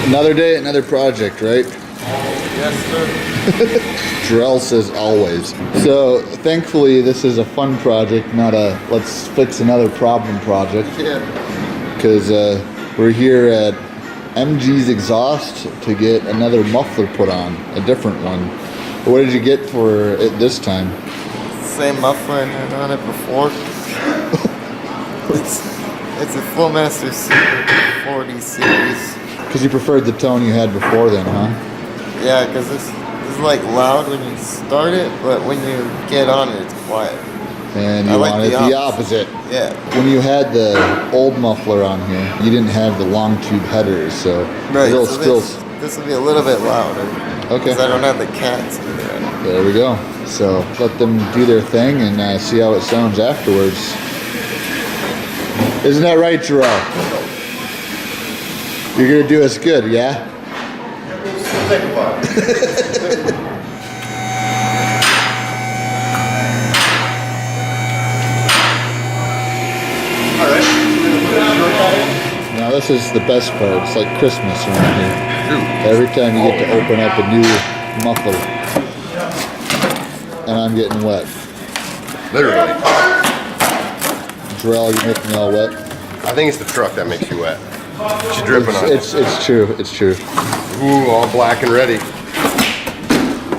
Another day, another project, right? Yes, sir. Jarrell says always. So thankfully this is a fun project, not a let's fix another problem project. Yeah. Because we're here at MG's Exhaust to get another muffler put on, a different one. What did you get for it this time? Same muffler I had on it before. It's a Flowmaster Super 40 series. Because you preferred the tone you had before then, huh? Yeah, because this is like loud when you start it, but when you get on it, it's quiet. And you wanted the opposite. Yeah. When you had the old muffler on here, you didn't have the long tube headers, so Right, it'll so this will be a little bit louder. Okay. Because I don't have the cats in there. There we go. So let them do their thing and see how it sounds afterwards. Isn't that right, Jarrell? You're gonna do us good, yeah? Think about it. Now this is the best part. It's like Christmas around here. Every time you get to open up a new muffler. And I'm getting wet. Literally. Jarrell, you make me all wet. I think it's the truck that makes you wet. She's dripping on it. It's true. It's true. Ooh, all black and ready.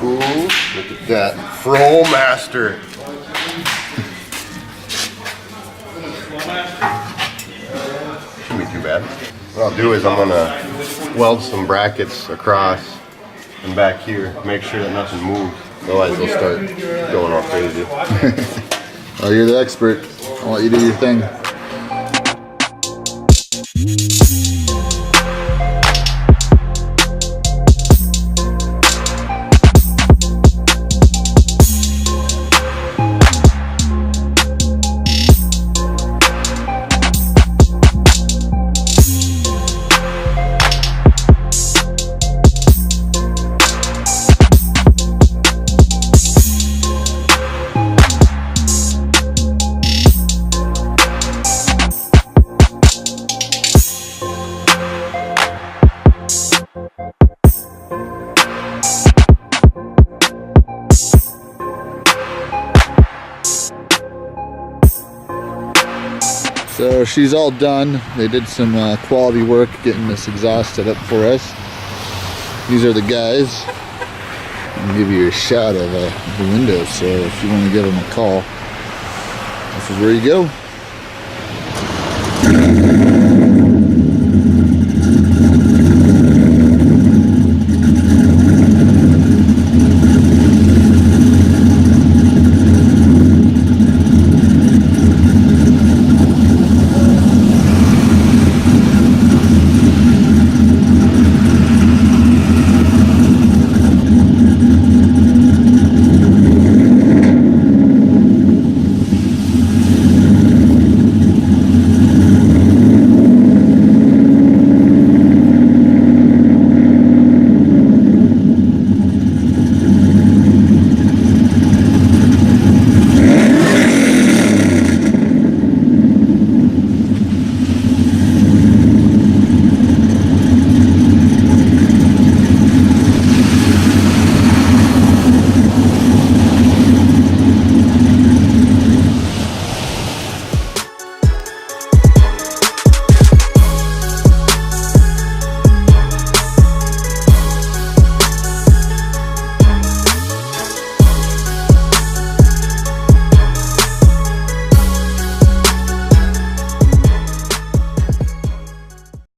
Ooh, look at that. Flowmaster. Shouldn't be too bad. What I'll do is I'm gonna weld some brackets across and back here, make sure that nothing moves. Otherwise they'll start going all crazy. Oh, you're the expert. I'll let you do your thing. So she's all done. They did some quality work getting this exhaust set up for us. These are the guys. I'll give you a shot of the windows, so if you want to give them a call, this is where you go.